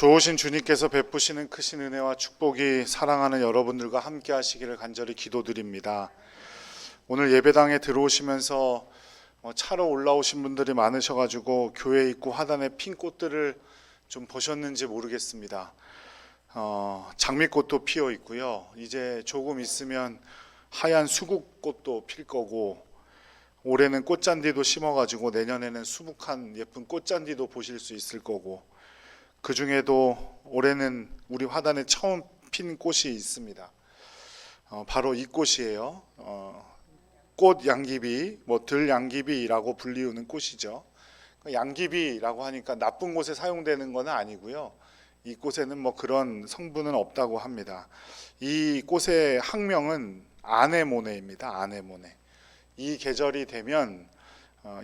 좋으신 주님께서 베푸시는 크신 은혜와 축복이 사랑하는 여러분들과 함께 하시기를 간절히 기도드립니다. 오늘 예배당에 들어오시면서 차로 올라오신 분들이 많으셔가지고 교회 입구 화단에 핀 꽃들을 좀 보셨는지 모르겠습니다. 장미꽃도 피어 있고요. 이제 조금 있으면 하얀 수국꽃도 필 거고, 올해는 꽃잔디도 심어가지고 내년에는 수북한 예쁜 꽃잔디도 보실 수 있을 거고, 그 중에도 올해는 우리 화단에 처음 핀 꽃이 있습니다. 바로 이 꽃이에요. 꽃 양귀비, 들 양귀비라고 불리우는 꽃이죠. 양귀비라고 하니까 나쁜 곳에 사용되는 건 아니고요. 이 꽃에는 그런 성분은 없다고 합니다. 이 꽃의 학명은 아네모네입니다. 아네모네. 이 계절이 되면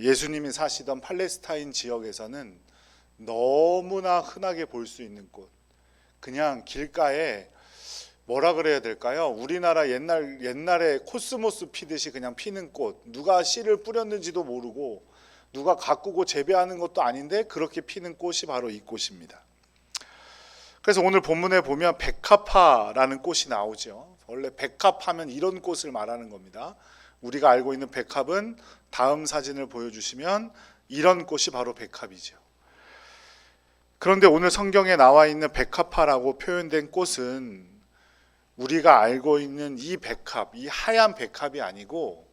예수님이 사시던 팔레스타인 지역에서는 너무나 흔하게 볼 수 있는 꽃, 그냥 길가에 뭐라 그래야 될까요? 우리나라 옛날에 코스모스 피듯이 그냥 피는 꽃, 누가 씨를 뿌렸는지도 모르고 누가 가꾸고 재배하는 것도 아닌데 그렇게 피는 꽃이 바로 이 꽃입니다. 그래서 오늘 본문에 보면 백합화라는 꽃이 나오죠. 원래 백합하면 이런 꽃을 말하는 겁니다. 우리가 알고 있는 백합은 다음 사진을 보여주시면 이런 꽃이 바로 백합이죠. 그런데 오늘 성경에 나와 있는 백합화라고 표현된 꽃은 우리가 알고 있는 이 백합, 이 하얀 백합이 아니고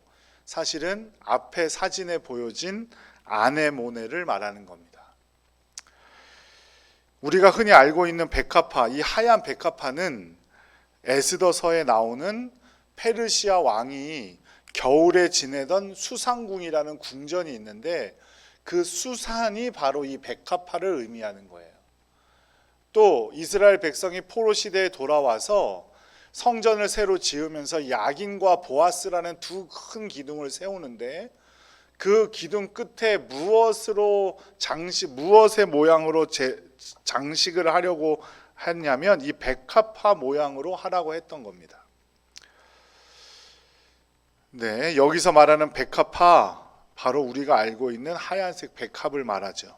사실은 앞에 사진에 보여진 아네모네를 말하는 겁니다. 우리가 흔히 알고 있는 백합화, 이 하얀 백합화는 에스더서에 나오는 페르시아 왕이 겨울에 지내던 수상궁이라는 궁전이 있는데 그 수산이 바로 이 백합화를 의미하는 거예요. 또 이스라엘 백성이 포로 시대에 돌아와서 성전을 새로 지으면서 야긴과 보아스라는 두 큰 기둥을 세우는데 그 기둥 끝에 무엇의 모양으로 장식을 하려고 했냐면 이 백합화 모양으로 하라고 했던 겁니다. 네, 여기서 말하는 백합화, 바로 우리가 알고 있는 하얀색 백합을 말하죠.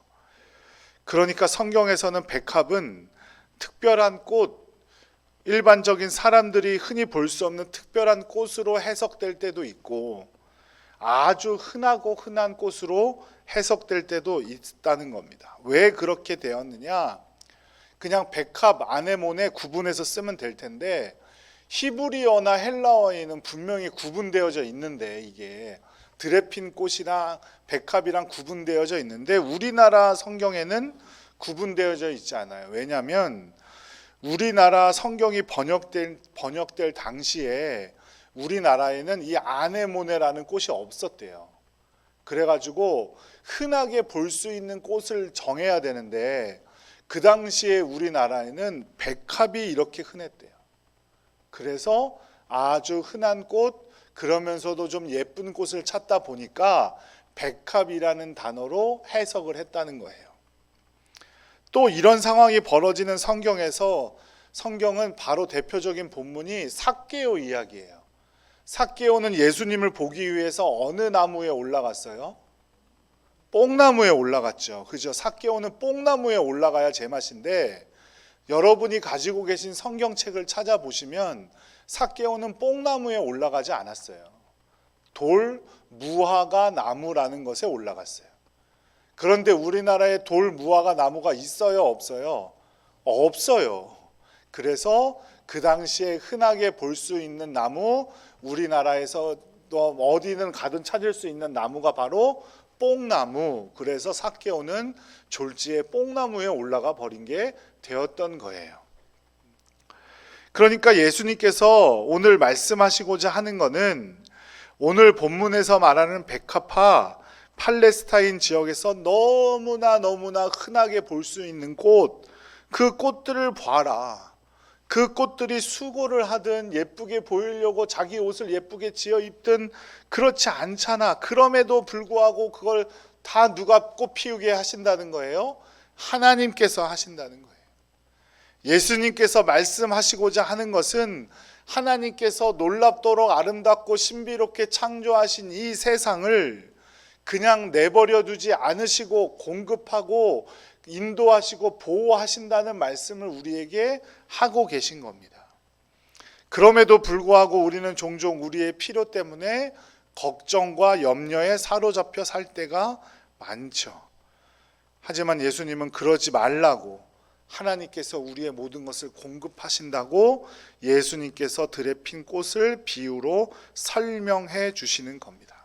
그러니까 성경에서는 백합은 특별한 꽃, 일반적인 사람들이 흔히 볼 수 없는 특별한 꽃으로 해석될 때도 있고 아주 흔하고 흔한 꽃으로 해석될 때도 있다는 겁니다. 왜 그렇게 되었느냐? 그냥 백합, 아네모네 구분해서 쓰면 될 텐데 히브리어나 헬라어에는 분명히 구분되어져 있는데 이게 드레핀 꽃이랑 백합이랑 구분되어져 있는데 우리나라 성경에는 구분되어져 있지 않아요. 왜냐하면 우리나라 성경이 번역될 당시에 우리나라에는 이 아네모네라는 꽃이 없었대요. 그래가지고 흔하게 볼 수 있는 꽃을 정해야 되는데 그 당시에 우리나라에는 백합이 이렇게 흔했대요. 그래서 아주 흔한 꽃, 그러면서도 좀 예쁜 꽃을 찾다 보니까 백합이라는 단어로 해석을 했다는 거예요. 또 이런 상황이 벌어지는 성경은 바로 대표적인 본문이 삭개오 이야기예요. 삭개오는 예수님을 보기 위해서 어느 나무에 올라갔어요? 뽕나무에 올라갔죠. 그죠? 삭개오는 뽕나무에 올라가야 제맛인데 여러분이 가지고 계신 성경책을 찾아보시면 삭개오는 뽕나무에 올라가지 않았어요. 돌, 무화과 나무라는 것에 올라갔어요. 그런데 우리나라에 돌, 무화과 나무가 있어요? 없어요? 없어요. 그래서 그 당시에 흔하게 볼 수 있는 나무, 우리나라에서 어디든 가든 찾을 수 있는 나무가 바로 뽕나무. 그래서 삭개오는 졸지에 뽕나무에 올라가 버린 게 되었던 거예요. 그러니까 예수님께서 오늘 말씀하시고자 하는 것은 오늘 본문에서 말하는 백합화, 팔레스타인 지역에서 너무나 흔하게 볼 수 있는 꽃, 그 꽃들을 봐라. 그 꽃들이 수고를 하든 예쁘게 보이려고 자기 옷을 예쁘게 지어 입든 그렇지 않잖아. 그럼에도 불구하고 그걸 다 누가 꽃 피우게 하신다는 거예요? 하나님께서 하신다는 거예요. 예수님께서 말씀하시고자 하는 것은 하나님께서 놀랍도록 아름답고 신비롭게 창조하신 이 세상을 그냥 내버려 두지 않으시고 공급하고 인도하시고 보호하신다는 말씀을 우리에게 하고 계신 겁니다. 그럼에도 불구하고 우리는 종종 우리의 필요 때문에 걱정과 염려에 사로잡혀 살 때가 많죠. 하지만 예수님은 그러지 말라고, 하나님께서 우리의 모든 것을 공급하신다고 예수님께서 들에 핀 꽃을 비유로 설명해 주시는 겁니다.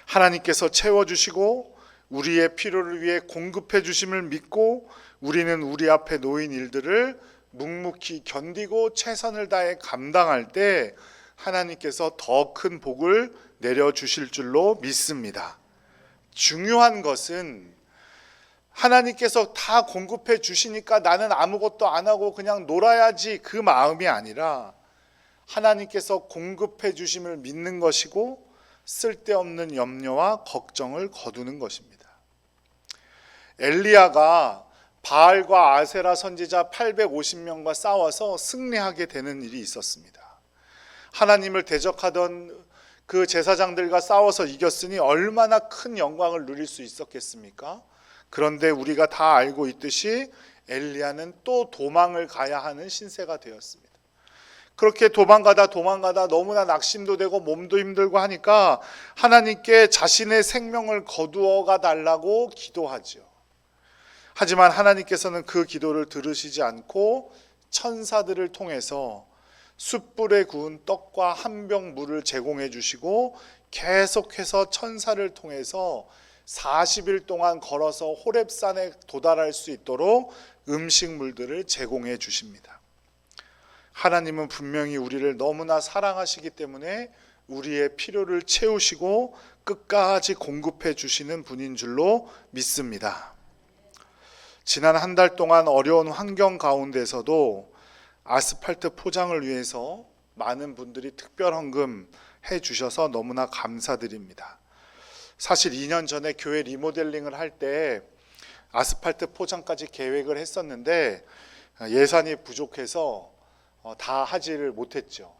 하나님께서 채워주시고 우리의 필요를 위해 공급해 주심을 믿고 우리는 우리 앞에 놓인 일들을 묵묵히 견디고 최선을 다해 감당할 때 하나님께서 더 큰 복을 내려주실 줄로 믿습니다. 중요한 것은 하나님께서 다 공급해 주시니까 나는 아무것도 안 하고 그냥 놀아야지, 그 마음이 아니라 하나님께서 공급해 주심을 믿는 것이고 쓸데없는 염려와 걱정을 거두는 것입니다. 엘리야가 바알과 아세라 선지자 850명과 싸워서 승리하게 되는 일이 있었습니다. 하나님을 대적하던 그 제사장들과 싸워서 이겼으니 얼마나 큰 영광을 누릴 수 있었겠습니까? 그런데 우리가 다 알고 있듯이 엘리야는 또 도망을 가야 하는 신세가 되었습니다. 그렇게 도망가다 너무나 낙심도 되고 몸도 힘들고 하니까 하나님께 자신의 생명을 거두어가 달라고 기도하죠. 하지만 하나님께서는 그 기도를 들으시지 않고 천사들을 통해서 숯불에 구운 떡과 한 병 물을 제공해 주시고 계속해서 천사를 통해서 40일 동안 걸어서 호렙산에 도달할 수 있도록 음식물들을 제공해 주십니다. 하나님은 분명히 우리를 너무나 사랑하시기 때문에 우리의 필요를 채우시고 끝까지 공급해 주시는 분인 줄로 믿습니다. 지난 한 달 동안 어려운 환경 가운데서도 아스팔트 포장을 위해서 많은 분들이 특별 헌금 해 주셔서 너무나 감사드립니다. 사실 2년 전에 교회 리모델링을 할 때 아스팔트 포장까지 계획을 했었는데 예산이 부족해서 다 하지를 못했죠.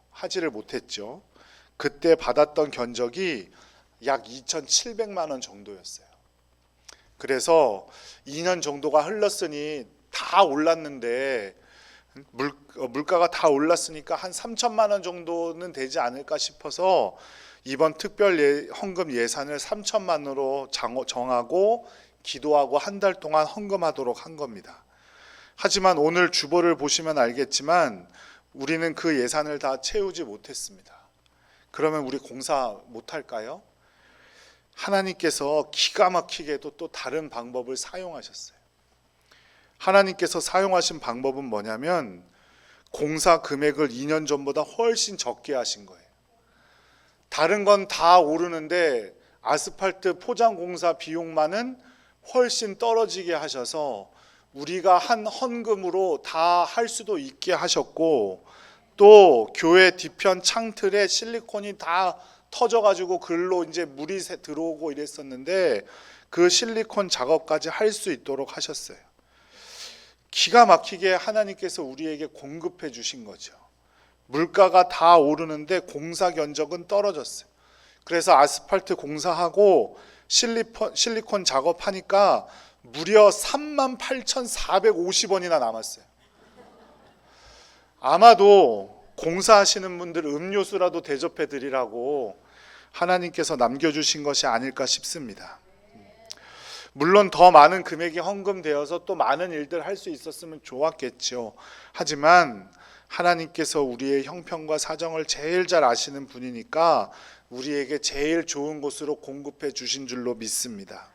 그때 받았던 견적이 약 2,700만 원 정도였어요. 그래서 2년 정도가 흘렀으니 다 올랐는데 물가가 다 올랐으니까 한 3천만 원 정도는 되지 않을까 싶어서 이번 특별 헌금 예산을 3천만으로 정하고 기도하고 한 달 동안 헌금하도록 한 겁니다. 하지만 오늘 주보를 보시면 알겠지만 우리는 그 예산을 다 채우지 못했습니다. 그러면 우리 공사 못할까요? 하나님께서 기가 막히게도 또 다른 방법을 사용하셨어요. 하나님께서 사용하신 방법은 뭐냐면 공사 금액을 2년 전보다 훨씬 적게 하신 거예요. 다른 건 다 오르는데 아스팔트 포장 공사 비용만은 훨씬 떨어지게 하셔서 우리가 한 헌금으로 다 할 수도 있게 하셨고, 또 교회 뒤편 창틀에 실리콘이 다 터져가지고 글로 이제 물이 들어오고 이랬었는데 그 실리콘 작업까지 할 수 있도록 하셨어요. 기가 막히게 하나님께서 우리에게 공급해 주신 거죠. 물가가 다 오르는데 공사 견적은 떨어졌어요. 그래서 아스팔트 공사하고 실리콘 작업하니까 무려 38,450원이나 남았어요. 아마도 공사하시는 분들 음료수라도 대접해 드리라고 하나님께서 남겨주신 것이 아닐까 싶습니다. 물론 더 많은 금액이 헌금되어서 또 많은 일들 할 수 있었으면 좋았겠죠. 하지만 하나님께서 우리의 형편과 사정을 제일 잘 아시는 분이니까 우리에게 제일 좋은 곳으로 공급해 주신 줄로 믿습니다.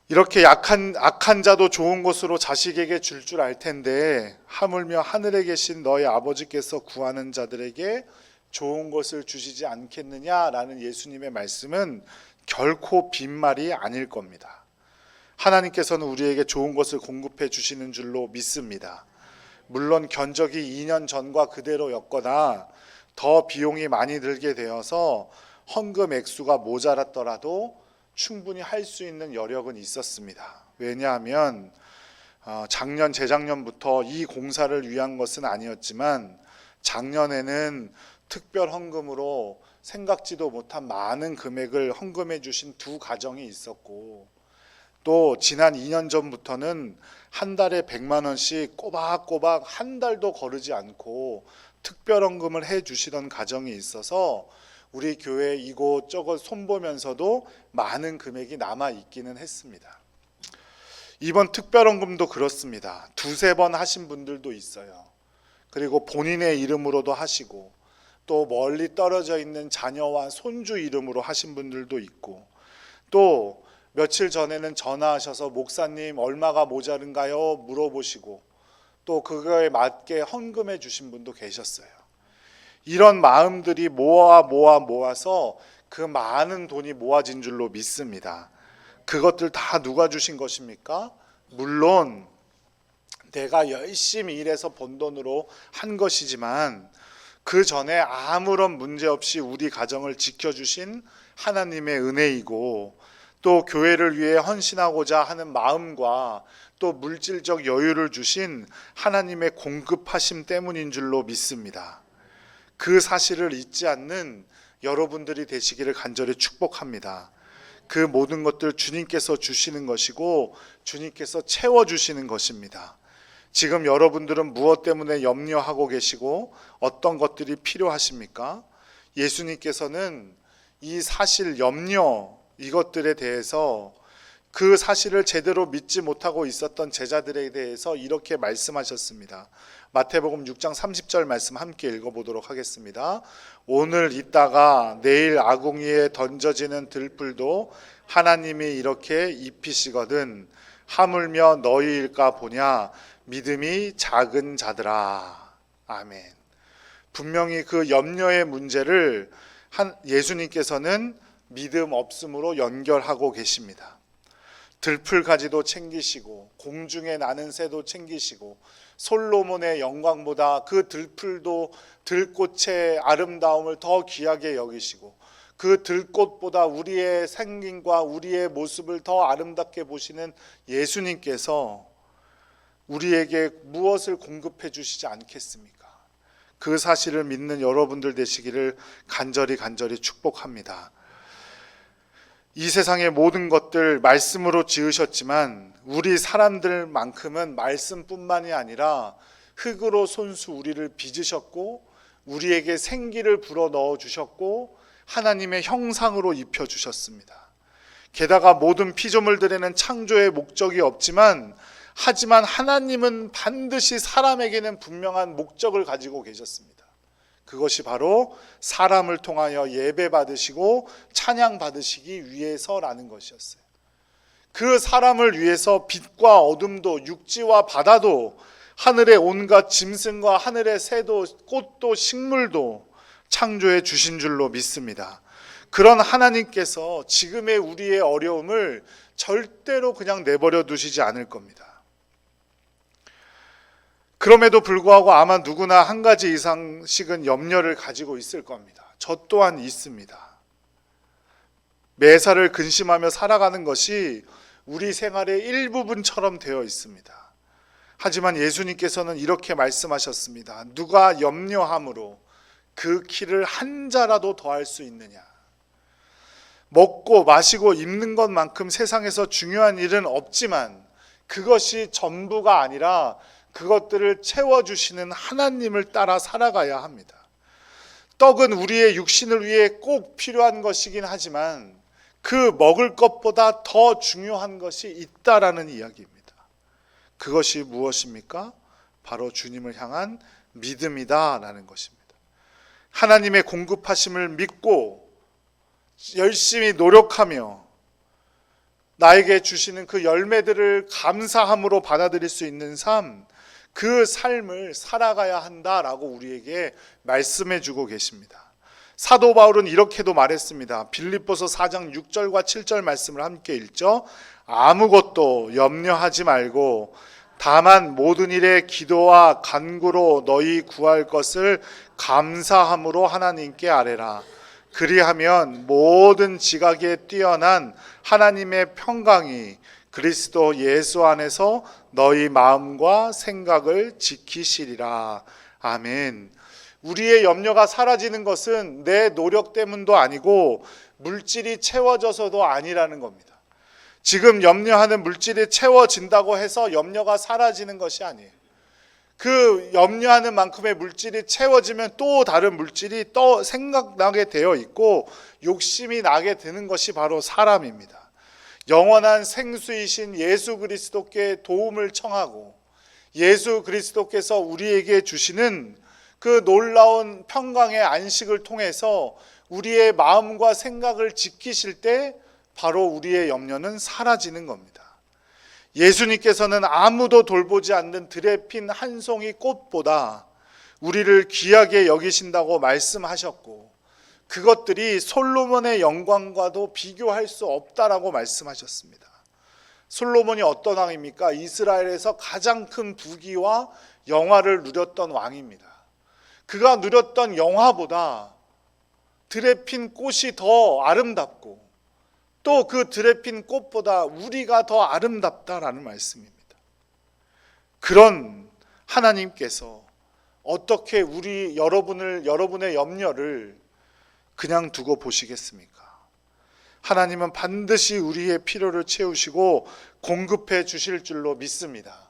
이렇게 악한 자도 좋은 것으로 자식에게 줄 알 텐데 하물며 하늘에 계신 너희 아버지께서 구하는 자들에게 좋은 것을 주시지 않겠느냐라는 예수님의 말씀은 결코 빈말이 아닐 겁니다. 하나님께서는 우리에게 좋은 것을 공급해 주시는 줄로 믿습니다. 물론 견적이 2년 전과 그대로였거나 더 비용이 많이 들게 되어서 헌금 액수가 모자랐더라도 충분히 할 수 있는 여력은 있었습니다. 왜냐하면 재작년부터 이 공사를 위한 것은 아니었지만 작년에는 특별 헌금으로 생각지도 못한 많은 금액을 헌금해 주신 두 가정이 있었고, 또 지난 2년 전부터는 한 달에 100만 원씩 꼬박꼬박 한 달도 거르지 않고 특별 헌금을 해 주시던 가정이 있어서 우리 교회 이곳저곳 손보면서도 많은 금액이 남아 있기는 했습니다. 이번 특별 헌금도 그렇습니다. 두세 번 하신 분들도 있어요. 그리고 본인의 이름으로도 하시고, 또 멀리 떨어져 있는 자녀와 손주 이름으로 하신 분들도 있고, 또 며칠 전에는 전화하셔서 목사님 얼마가 모자른가요? 물어보시고, 또 그거에 맞게 헌금해 주신 분도 계셨어요. 이런 마음들이 모아서 그 많은 돈이 모아진 줄로 믿습니다. 그것들 다 누가 주신 것입니까? 물론 내가 열심히 일해서 번 돈으로 한 것이지만, 그 전에 아무런 문제 없이 우리 가정을 지켜주신 하나님의 은혜이고, 또 교회를 위해 헌신하고자 하는 마음과 또 물질적 여유를 주신 하나님의 공급하심 때문인 줄로 믿습니다. 그 사실을 잊지 않는 여러분들이 되시기를 간절히 축복합니다. 그 모든 것들 주님께서 주시는 것이고 주님께서 채워주시는 것입니다. 지금 여러분들은 무엇 때문에 염려하고 계시고 어떤 것들이 필요하십니까? 예수님께서는 이 사실, 염려, 이것들에 대해서 그 사실을 제대로 믿지 못하고 있었던 제자들에 대해서 이렇게 말씀하셨습니다. 마태복음 6장 30절 말씀 함께 읽어보도록 하겠습니다. 오늘 있다가 내일 아궁이에 던져지는 들풀도 하나님이 이렇게 입히시거든 하물며 너희일까 보냐 믿음이 작은 자들아. 아멘. 분명히 그 염려의 문제를 예수님께서는 믿음 없음으로 연결하고 계십니다. 들풀가지도 챙기시고 공중에 나는 새도 챙기시고 솔로몬의 영광보다 그 들풀도 들꽃의 아름다움을 더 귀하게 여기시고 그 들꽃보다 우리의 생김과 우리의 모습을 더 아름답게 보시는 예수님께서 우리에게 무엇을 공급해 주시지 않겠습니까? 그 사실을 믿는 여러분들 되시기를 간절히 축복합니다. 이 세상의 모든 것들 말씀으로 지으셨지만 우리 사람들만큼은 말씀뿐만이 아니라 흙으로 손수 우리를 빚으셨고 우리에게 생기를 불어넣어 주셨고 하나님의 형상으로 입혀주셨습니다. 게다가 모든 피조물들에는 창조의 목적이 없지만 하지만 하나님은 반드시 사람에게는 분명한 목적을 가지고 계셨습니다. 그것이 바로 사람을 통하여 예배 받으시고 찬양 받으시기 위해서라는 것이었어요. 그 사람을 위해서 빛과 어둠도 육지와 바다도 하늘의 온갖 짐승과 하늘의 새도 꽃도 식물도 창조해 주신 줄로 믿습니다. 그런 하나님께서 지금의 우리의 어려움을 절대로 그냥 내버려 두시지 않을 겁니다. 그럼에도 불구하고 아마 누구나 한 가지 이상씩은 염려를 가지고 있을 겁니다. 저 또한 있습니다. 매사를 근심하며 살아가는 것이 우리 생활의 일부분처럼 되어 있습니다. 하지만 예수님께서는 이렇게 말씀하셨습니다. 누가 염려함으로 그 키를 한 자라도 더할 수 있느냐? 먹고 마시고 입는 것만큼 세상에서 중요한 일은 없지만 그것이 전부가 아니라 그것들을 채워주시는 하나님을 따라 살아가야 합니다. 떡은 우리의 육신을 위해 꼭 필요한 것이긴 하지만 그 먹을 것보다 더 중요한 것이 있다라는 이야기입니다. 그것이 무엇입니까? 바로 주님을 향한 믿음이다라는 것입니다. 하나님의 공급하심을 믿고 열심히 노력하며 나에게 주시는 그 열매들을 감사함으로 받아들일 수 있는 삶, 그 삶을 살아가야 한다라고 우리에게 말씀해 주고 계십니다. 사도 바울은 이렇게도 말했습니다. 빌립보서 4장 6절과 7절 말씀을 함께 읽죠. 아무것도 염려하지 말고 다만 모든 일에 기도와 간구로 너희 구할 것을 감사함으로 하나님께 아뢰라. 그리하면 모든 지각에 뛰어난 하나님의 평강이 그리스도 예수 안에서 너희 마음과 생각을 지키시리라. 아멘. 우리의 염려가 사라지는 것은 내 노력 때문도 아니고 물질이 채워져서도 아니라는 겁니다. 지금 염려하는 물질이 채워진다고 해서 염려가 사라지는 것이 아니에요. 그 염려하는 만큼의 물질이 채워지면 또 다른 물질이 또 생각나게 되어 있고 욕심이 나게 되는 것이 바로 사람입니다. 영원한 생수이신 예수 그리스도께 도움을 청하고 예수 그리스도께서 우리에게 주시는 그 놀라운 평강의 안식을 통해서 우리의 마음과 생각을 지키실 때 바로 우리의 염려는 사라지는 겁니다. 예수님께서는 아무도 돌보지 않는 들에 핀 한 송이 꽃보다 우리를 귀하게 여기신다고 말씀하셨고 그것들이 솔로몬의 영광과도 비교할 수 없다라고 말씀하셨습니다. 솔로몬이 어떤 왕입니까? 이스라엘에서 가장 큰 부귀와 영화를 누렸던 왕입니다. 그가 누렸던 영화보다 들에 핀 꽃이 더 아름답고 또 그 들에 핀 꽃보다 우리가 더 아름답다라는 말씀입니다. 그런 하나님께서 어떻게 여러분의 염려를 그냥 두고 보시겠습니까? 하나님은 반드시 우리의 필요를 채우시고 공급해 주실 줄로 믿습니다.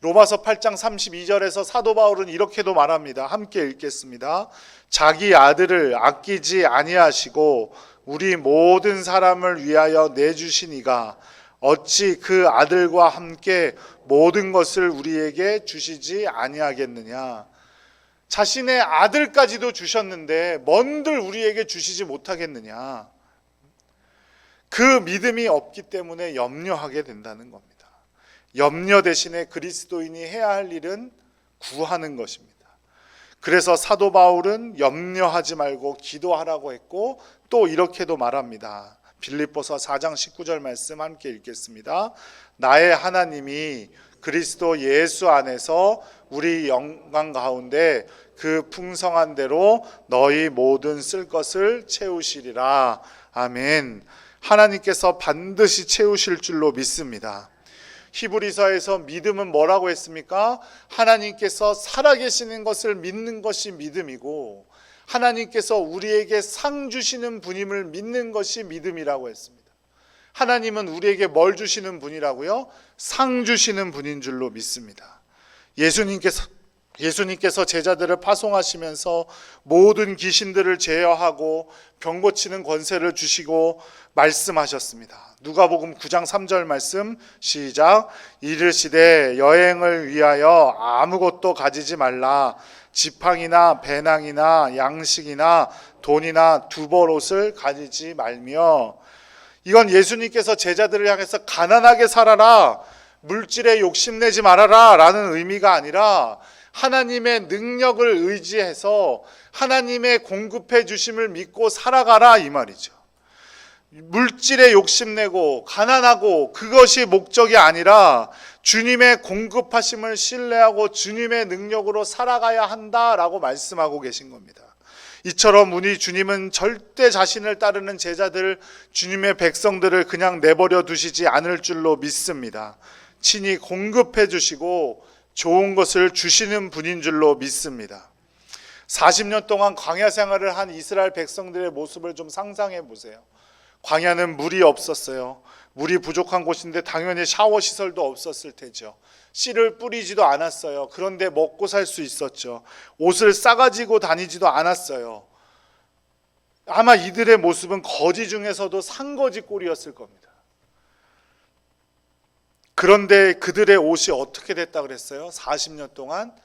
로마서 8장 32절에서 사도 바울은 이렇게도 말합니다. 함께 읽겠습니다. 자기 아들을 아끼지 아니하시고 우리 모든 사람을 위하여 내주시니가 어찌 그 아들과 함께 모든 것을 우리에게 주시지 아니하겠느냐. 자신의 아들까지도 주셨는데 뭔들 우리에게 주시지 못하겠느냐. 그 믿음이 없기 때문에 염려하게 된다는 겁니다. 염려 대신에 그리스도인이 해야 할 일은 구하는 것입니다. 그래서 사도 바울은 염려하지 말고 기도하라고 했고 또 이렇게도 말합니다. 빌립보서 4장 19절 말씀 함께 읽겠습니다. 나의 하나님이 그리스도 예수 안에서 우리 영광 가운데 그 풍성한 대로 너희 모든 쓸 것을 채우시리라. 아멘. 하나님께서 반드시 채우실 줄로 믿습니다. 히브리서에서 믿음은 뭐라고 했습니까? 하나님께서 살아계시는 것을 믿는 것이 믿음이고 하나님께서 우리에게 상 주시는 분임을 믿는 것이 믿음이라고 했습니다. 하나님은 우리에게 뭘 주시는 분이라고요? 상 주시는 분인 줄로 믿습니다. 예수님께서 제자들을 파송하시면서 모든 귀신들을 제어하고 병 고치는 권세를 주시고 말씀하셨습니다. 누가복음 9장 3절 말씀 시작. 이르시되 여행을 위하여 아무것도 가지지 말라. 지팡이나 배낭이나 양식이나 돈이나 두벌옷을 가지지 말며. 이건 예수님께서 제자들을 향해서 가난하게 살아라, 물질에 욕심내지 말아라 라는 의미가 아니라 하나님의 능력을 의지해서 하나님의 공급해 주심을 믿고 살아가라 이 말이죠. 물질에 욕심내고 가난하고 그것이 목적이 아니라 주님의 공급하심을 신뢰하고 주님의 능력으로 살아가야 한다라고 말씀하고 계신 겁니다. 이처럼 우리 주님은 절대 자신을 따르는 제자들, 주님의 백성들을 그냥 내버려 두시지 않을 줄로 믿습니다. 친히 공급해 주시고 좋은 것을 주시는 분인 줄로 믿습니다. 40년 동안 광야 생활을 한 이스라엘 백성들의 모습을 좀 상상해 보세요. 광야는 물이 없었어요. 물이 부족한 곳인데 당연히 샤워 시설도 없었을 테죠. 씨를 뿌리지도 않았어요. 그런데 먹고 살 수 있었죠. 옷을 싸가지고 다니지도 않았어요. 아마 이들의 모습은 거지 중에서도 상거지 꼴이었을 겁니다. 그런데 그들의 옷이 어떻게 됐다 그랬어요? 40년 동안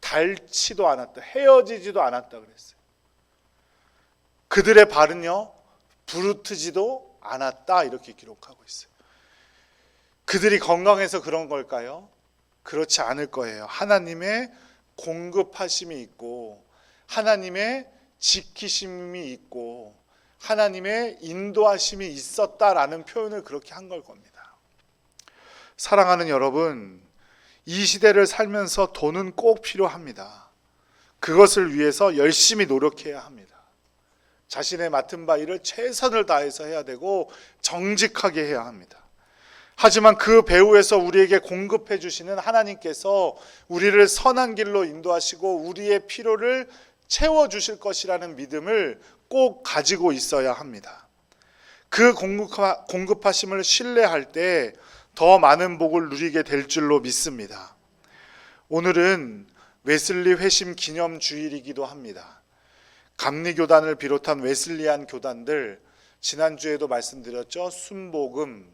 닳지도 않았다, 헤어지지도 않았다 그랬어요. 그들의 발은요 부르트지도 않았다 이렇게 기록하고 있어요. 그들이 건강해서 그런 걸까요? 그렇지 않을 거예요. 하나님의 공급하심이 있고 하나님의 지키심이 있고 하나님의 인도하심이 있었다라는 표현을 그렇게 한 걸 겁니다. 사랑하는 여러분, 이 시대를 살면서 돈은 꼭 필요합니다. 그것을 위해서 열심히 노력해야 합니다. 자신의 맡은 바 일을 최선을 다해서 해야 되고 정직하게 해야 합니다. 하지만 그 배후에서 우리에게 공급해 주시는 하나님께서 우리를 선한 길로 인도하시고 우리의 필요를 채워주실 것이라는 믿음을 꼭 가지고 있어야 합니다. 그 공급하심을 신뢰할 때 더 많은 복을 누리게 될 줄로 믿습니다. 오늘은 웨슬리 회심 기념 주일이기도 합니다. 감리교단을 비롯한 웨슬리안 교단들, 지난주에도 말씀드렸죠. 순복음,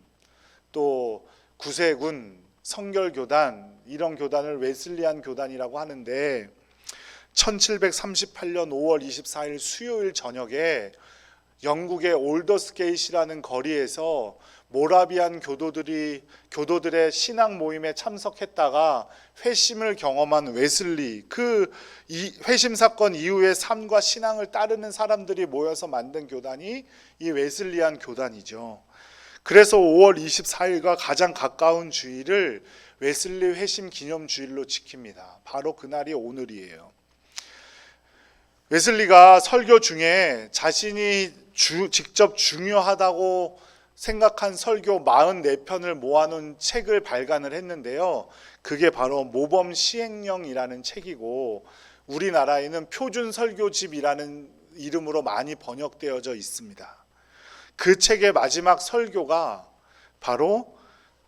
또 구세군, 성결교단, 이런 교단을 웨슬리안 교단이라고 하는데 1738년 5월 24일 수요일 저녁에 영국의 올더스게이트라는 거리에서 모라비안 교도들의 신앙 모임에 참석했다가 회심을 경험한 웨슬리, 그 회심 사건 이후의 삶과 신앙을 따르는 사람들이 모여서 만든 교단이 이 웨슬리안 교단이죠. 그래서 5월 24일과 가장 가까운 주일을 웨슬리 회심 기념 주일로 지킵니다. 바로 그날이 오늘이에요. 웨슬리가 설교 중에 자신이 직접 중요하다고 생각한 설교 44편을 모아놓은 책을 발간을 했는데요. 그게 바로 모범 시행령이라는 책이고 우리나라에는 표준 설교집이라는 이름으로 많이 번역되어져 있습니다. 그 책의 마지막 설교가 바로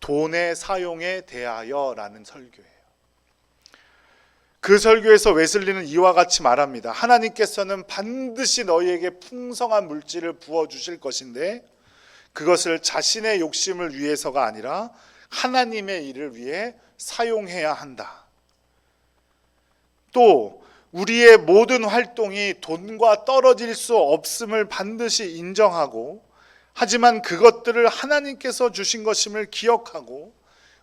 돈의 사용에 대하여라는 설교예요. 그 설교에서 웨슬리는 이와 같이 말합니다. 하나님께서는 반드시 너희에게 풍성한 물질을 부어주실 것인데 그것을 자신의 욕심을 위해서가 아니라 하나님의 일을 위해 사용해야 한다. 또 우리의 모든 활동이 돈과 떨어질 수 없음을 반드시 인정하고 하지만 그것들을 하나님께서 주신 것임을 기억하고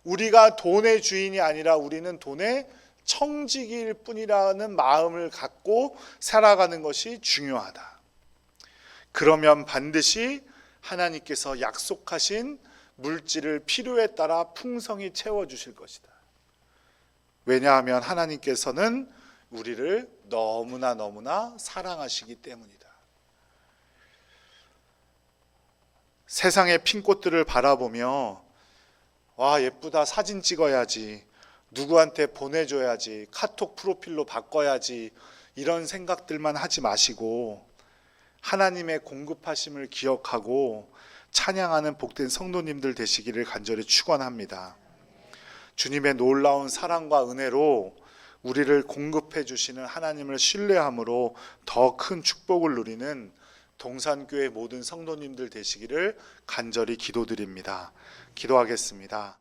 우리가 돈의 주인이 아니라 우리는 돈의 청지기일 뿐이라는 마음을 갖고 살아가는 것이 중요하다. 그러면 반드시 하나님께서 약속하신 물질을 필요에 따라 풍성히 채워주실 것이다. 왜냐하면 하나님께서는 우리를 너무나 사랑하시기 때문이다. 세상의 핀꽃들을 바라보며 와 예쁘다, 사진 찍어야지, 누구한테 보내줘야지, 카톡 프로필로 바꿔야지, 이런 생각들만 하지 마시고 하나님의 공급하심을 기억하고 찬양하는 복된 성도님들 되시기를 간절히 축원합니다. 주님의 놀라운 사랑과 은혜로 우리를 공급해 주시는 하나님을 신뢰함으로 더 큰 축복을 누리는 동산교회 모든 성도님들 되시기를 간절히 기도드립니다. 기도하겠습니다.